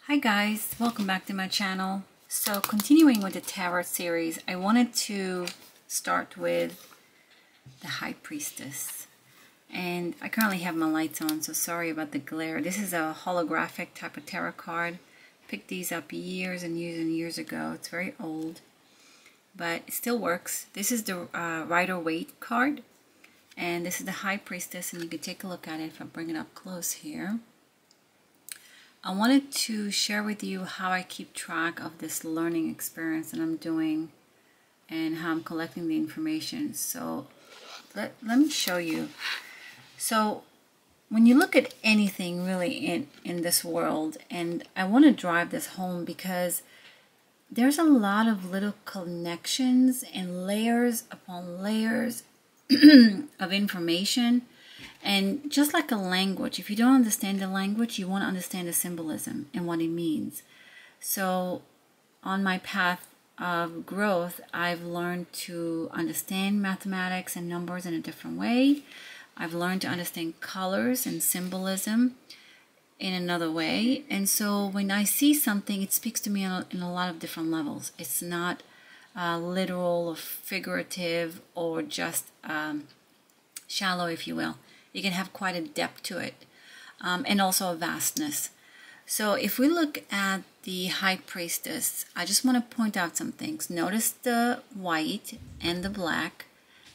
Hi guys, welcome back to my channel. So continuing with the tarot series, I wanted to start with the High Priestess. And I currently have my lights on, so sorry about the glare. This is a holographic type of tarot card. Picked these up years and years and years ago. It's very old, but it still works. This is the Rider-Waite card, and this is the High Priestess, and you can take a look at it if I bring it up close here. I wanted to share with you how I keep track of this learning experience that I'm doing and how I'm collecting the information. So let me show you. So when you look at anything really in this world, and I want to drive this home because there's a lot of little connections and layers upon layers of information. And just like a language, if you don't understand the language, you want to understand the symbolism and what it means. So on my path of growth, I've learned to understand mathematics and numbers in a different way. I've learned to understand colors and symbolism in another way. And so when I see something, it speaks to me in a lot of different levels. It's not literal or figurative or just shallow, if you will. You can have quite a depth to it, and also a vastness. So if we look at the High Priestess, I just want to point out some things. Notice the white and the black.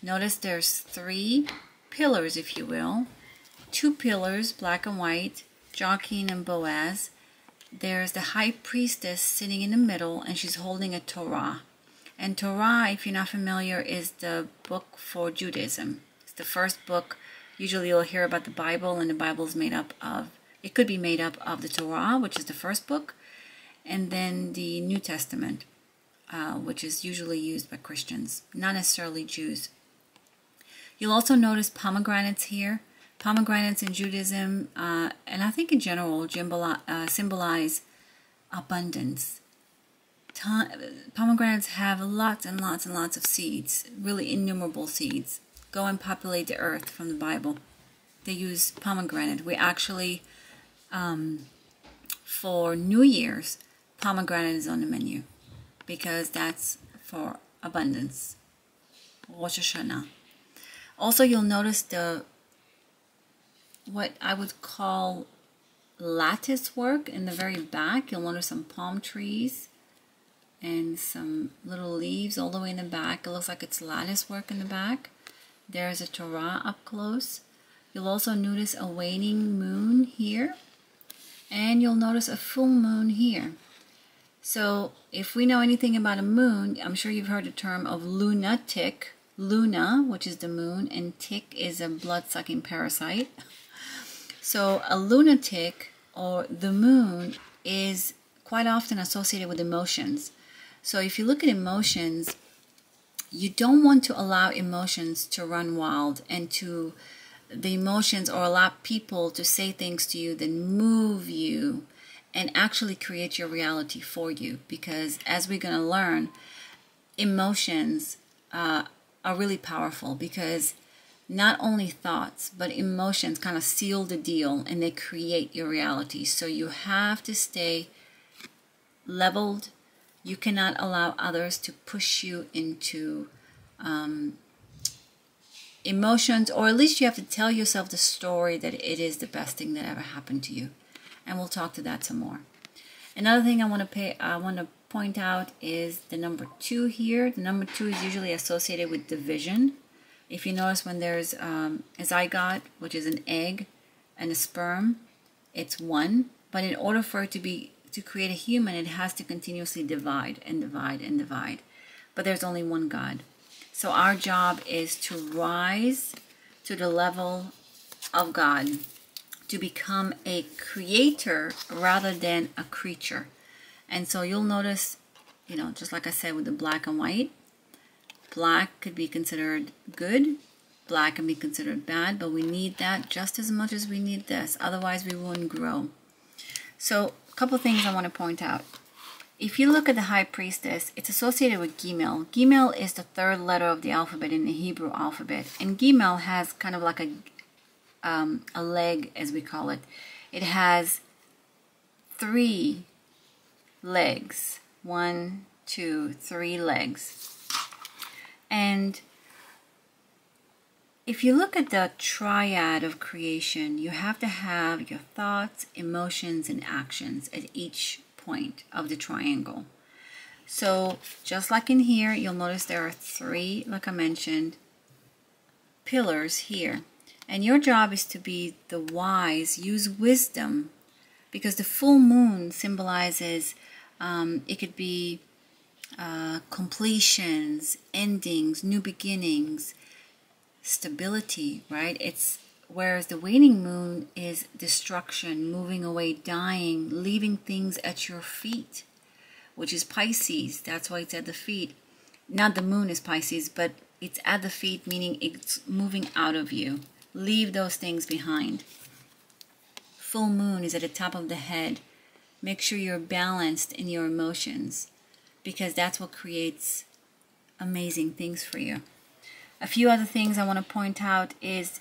Notice there's three pillars, if you will. Two pillars, black and white, Joaquin and Boaz. There's the High Priestess sitting in the middle, and she's holding a Torah. And Torah, if you're not familiar, is the book for Judaism. It's the first book. Usually you'll hear about the Bible, and the Bible is made up of, it could be made up of the Torah, which is the first book, and then the New Testament, which is usually used by Christians, not necessarily Jews. You'll also notice pomegranates here. Pomegranates in Judaism, and I think in general, symbolize abundance. Pomegranates have lots and lots and lots of seeds, really innumerable seeds. Go and populate the earth from the Bible. They use pomegranate. We actually, for New Year's, pomegranate is on the menu because that's for abundance. Rosh Hashanah. Also, you'll notice what I would call lattice work in the very back. You'll notice some palm trees and some little leaves all the way in the back. It looks like it's lattice work in the back. There's a Torah up close. You'll also notice a waning moon here. And you'll notice a full moon here. So if we know anything about a moon, I'm sure you've heard the term of lunatic. Luna, which is the moon, and tick is a blood-sucking parasite. So a lunatic, or the moon, is quite often associated with emotions. So if you look at emotions, you don't want to allow emotions to run wild and to the emotions, or allow people to say things to you that move you and actually create your reality for you. Because as we're going to learn, emotions are really powerful, because not only thoughts but emotions kind of seal the deal and they create your reality. So you have to stay leveled. You cannot allow others to push you into emotions, or at least you have to tell yourself the story that it is the best thing that ever happened to you. And we'll talk to that some more. Another thing I want to point out is the number 2 here. The number 2 is usually associated with division. If you notice, when there's a zygote, which is an egg and a sperm, it's 1. But in order for it to create a human, it has to continuously divide and divide and divide. But there's only one God. So our job is to rise to the level of God, to become a creator rather than a creature. And so you'll notice, just like I said with the black and white, black could be considered good, black can be considered bad, but we need that just as much as we need this. Otherwise, we wouldn't grow. So a couple things I want to point out. If you look at the High Priestess, it's associated with Gimel. Gimel is the 3rd letter of the alphabet in the Hebrew alphabet. And Gimel has kind of like a leg, as we call it. It has 3 legs. 1, 2, 3 legs. And if you look at the triad of creation, you have to have your thoughts, emotions, and actions at each point of the triangle. So just like in here, you'll notice there are 3, like I mentioned, pillars here. And your job is to be the wise, use wisdom, because the full moon symbolizes, it could be completions, endings, new beginnings, stability, right? It's whereas the waning moon is destruction, moving away, dying, leaving things at your feet, which is Pisces. That's why it's at the feet. Not the moon is Pisces, but it's at the feet, meaning it's moving out of you. Leave those things behind. Full moon is at the top of the head. Make sure you're balanced in your emotions, because that's what creates amazing things for you. A few other things I want to point out is,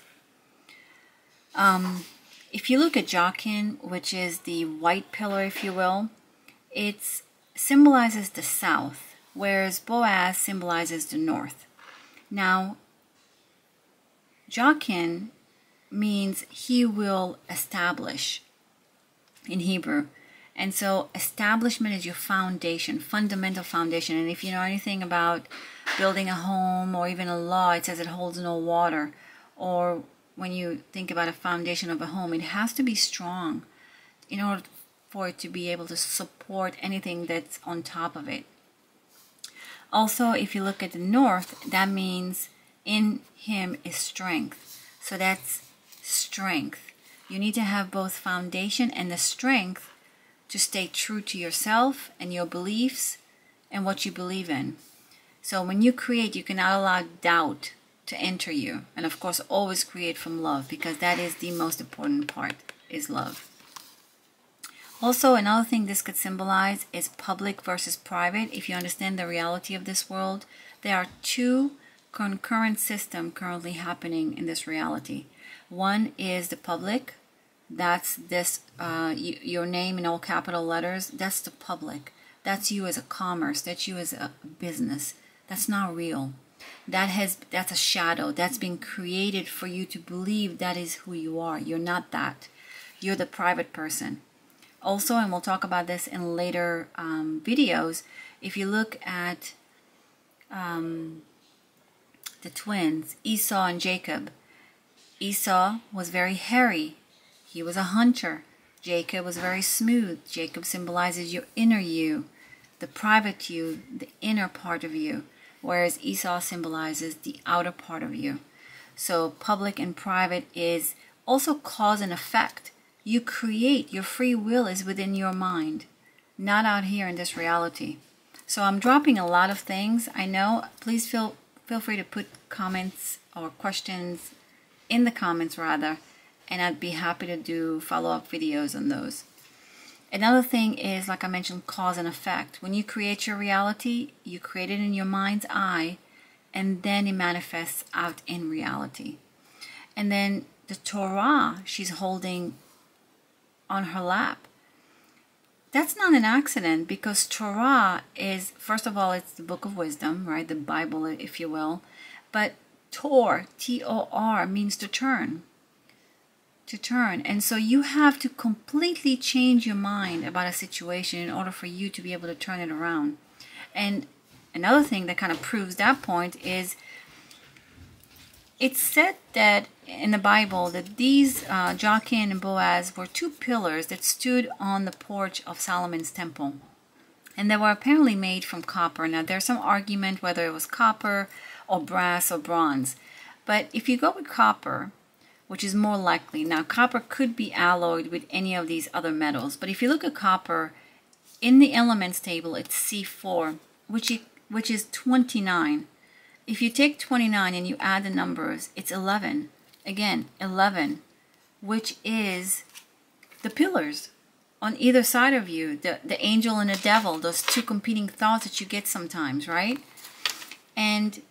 if you look at Jachin, which is the white pillar, if you will, it symbolizes the south, whereas Boaz symbolizes the north. Now, Jachin means he will establish in Hebrew. And so establishment is your foundation, fundamental foundation. And if you know anything about building a home or even a law, it says it holds no water. Or when you think about a foundation of a home, it has to be strong in order for it to be able to support anything that's on top of it. Also, if you look at the north, that means in him is strength. So that's strength. You need to have both foundation and the strength to stay true to yourself and your beliefs and what you believe in. So when you create, you cannot allow doubt to enter you. And of course, always create from love, because that is the most important part, is love. Also, another thing this could symbolize is public versus private. If you understand the reality of this world, there are 2 concurrent systems currently happening in this reality. One is the public. That's this, your name in all capital letters. That's the public. That's you as a commerce. That's you as a business. That's not real. That's a shadow. That's been created for you to believe that is who you are. You're not that. You're the private person. Also, and we'll talk about this in later videos, if you look at the twins, Esau and Jacob. Esau was very hairy. He was a hunter. Jacob was very smooth. Jacob symbolizes your inner you, the private you, the inner part of you, whereas Esau symbolizes the outer part of you. So public and private is also cause and effect. You create. Your free will is within your mind, not out here in this reality. So I'm dropping a lot of things. I know. Please feel free to put comments or questions in the comments rather, and I'd be happy to do follow-up videos on those. Another thing is, like I mentioned, cause and effect. When you create your reality, you create it in your mind's eye, and then it manifests out in reality. And then the Torah she's holding on her lap, that's not an accident, because Torah is, first of all, it's the book of wisdom, right? The Bible, if you will. But Tor, T-O-R, means to turn. To turn. And so you have to completely change your mind about a situation in order for you to be able to turn it around. And another thing that kind of proves that point is, it's said that in the Bible that these Jachin and Boaz were 2 pillars that stood on the porch of Solomon's temple. And they were apparently made from copper. Now there's some argument whether it was copper or brass or bronze. But if you go with copper, which is more likely, now copper could be alloyed with any of these other metals. But if you look at copper, in the elements table it's C4, which is 29. If you take 29 and you add the numbers, it's 11. Again, 11, which is the pillars on either side of you, the angel and the devil, those 2 competing thoughts that you get sometimes, right? And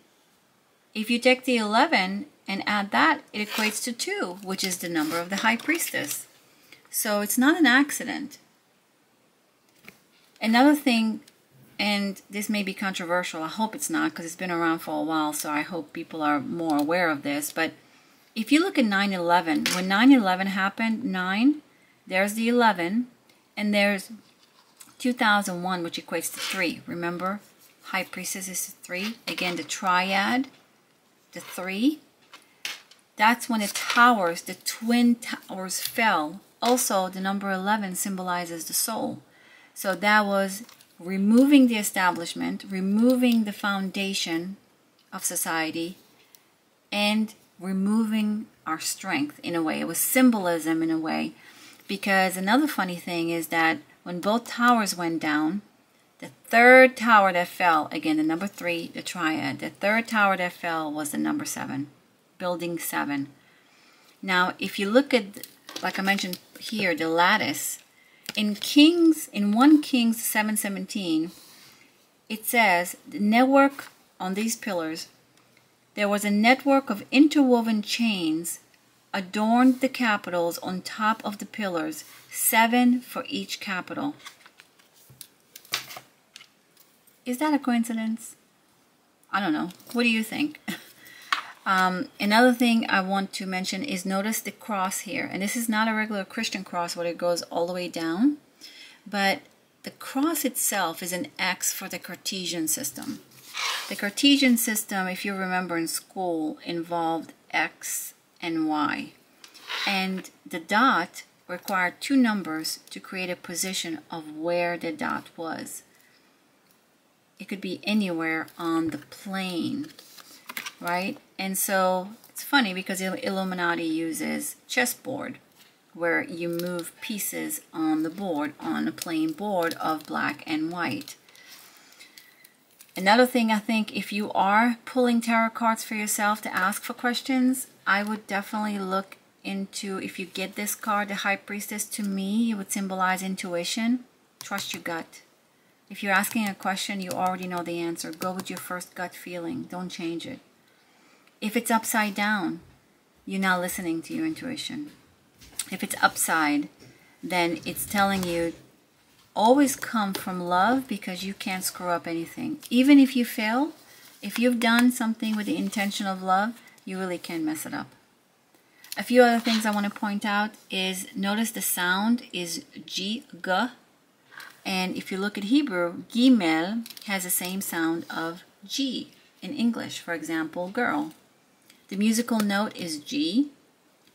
if you take the 11 and add that, it equates to 2, which is the number of the high priestess. So it's not an accident. Another thing, and this may be controversial, I hope it's not because it's been around for a while, so I hope people are more aware of this, but if you look at 9/11, when 9/11 happened, 9, there's the 11, and there's 2001, which equates to 3. Remember, High Priestess is 3. Again, the Triad, the 3. That's when the towers, the twin towers fell. Also, the number 11 symbolizes the soul. So that was removing the establishment, removing the foundation of society, and removing our strength in a way. It was symbolism in a way. Because another funny thing is that when both towers went down, the third tower that fell, again, the number 3, the Triad, the third tower that fell was the number 7, building 7. Now, if you look at, like I mentioned here, the lattice, in 1 Kings 7:17, it says, the network on these pillars, there was a network of interwoven chains adorned the capitals on top of the pillars, 7 for each capital. Is that a coincidence? I don't know. What do you think? Another thing I want to mention is notice the cross here. And this is not a regular Christian cross where it goes all the way down. But the cross itself is an X for the Cartesian system. The Cartesian system, if you remember in school, involved X and Y. And the dot required 2 numbers to create a position of where the dot was. It could be anywhere on the plane, right? And so it's funny because Illuminati uses chessboard, where you move pieces on the board, on a plain board of black and white. Another thing, I think, if you are pulling tarot cards for yourself to ask for questions, I would definitely look into, if you get this card, the High Priestess, to me, it would symbolize intuition. Trust your gut. If you're asking a question, you already know the answer. Go with your first gut feeling. Don't change it. If it's upside down, you're not listening to your intuition. If it's upside, then it's telling you, always come from love, because you can't screw up anything. Even if you fail, if you've done something with the intention of love, you really can't mess it up. A few other things I want to point out is, notice the sound is G, G. And if you look at Hebrew, Gimel has the same sound of G in English. For example, girl. The musical note is G.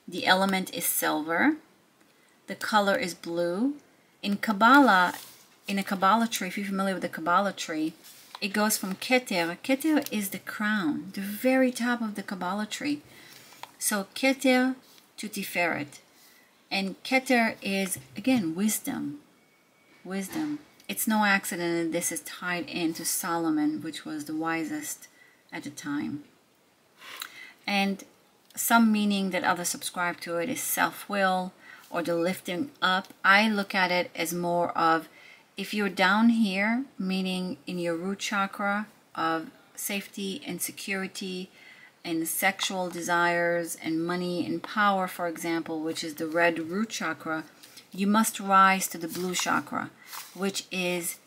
The element is silver. The color is blue. In Kabbalah, in a Kabbalah tree, if you're familiar with the Kabbalah tree, it goes from Keter. Keter is the crown, the very top of the Kabbalah tree. So Keter to Tiferet. And Keter is, again, wisdom. Wisdom. It's no accident that this is tied into Solomon, which was the wisest at the time. And some meaning that others subscribe to it is self-will or the lifting up. I look at it as more of, if you're down here, meaning in your root chakra of safety and security and sexual desires and money and power, for example, which is the red root chakra, you must rise to the blue chakra, which is,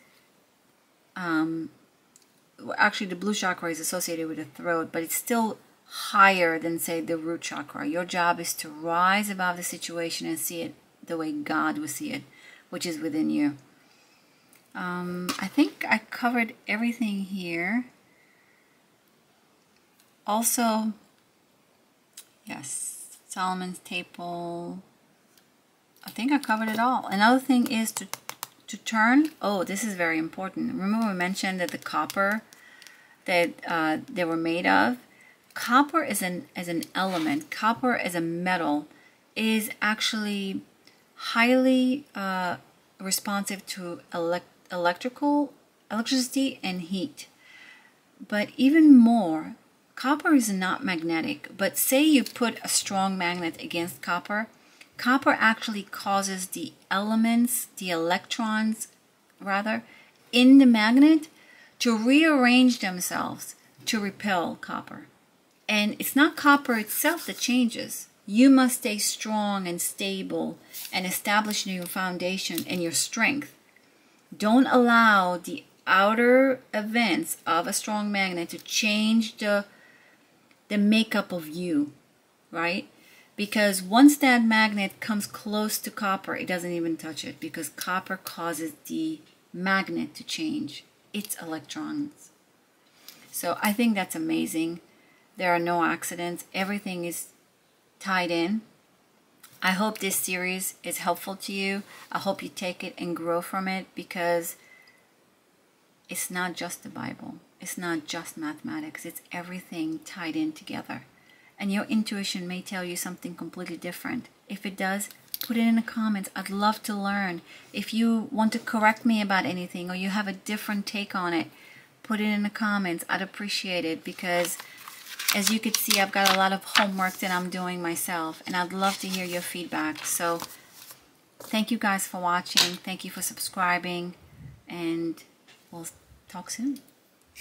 actually the blue chakra is associated with the throat, but it's still higher than, say, the root chakra. Your job is to rise above the situation and see it the way God would see it, which is within you. I think I covered everything here. Also, yes, Solomon's Table. I think I covered it all. Another thing is to turn. Oh, this is very important. Remember we mentioned that the copper that they were made of. Copper as an element, copper as a metal, is actually highly responsive to electricity and heat. But even more, copper is not magnetic. But say you put a strong magnet against copper, copper actually causes the elements, the electrons rather, in the magnet to rearrange themselves to repel copper. And it's not copper itself that changes. You must stay strong and stable and establish your foundation and your strength. Don't allow the outer events of a strong magnet to change the makeup of you, right? Because once that magnet comes close to copper, it doesn't even touch it, because copper causes the magnet to change its electrons. So I think that's amazing. There are no accidents. Everything is tied in. I hope this series is helpful to you. I hope you take it and grow from it, because it's not just the Bible. It's not just mathematics. It's everything tied in together. And your intuition may tell you something completely different. If it does, put it in the comments. I'd love to learn. If you want to correct me about anything, or you have a different take on it, put it in the comments. I'd appreciate it, because as you can see, I've got a lot of homework that I'm doing myself, and I'd love to hear your feedback. So thank you guys for watching. Thank you for subscribing, and we'll talk soon.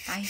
Bye.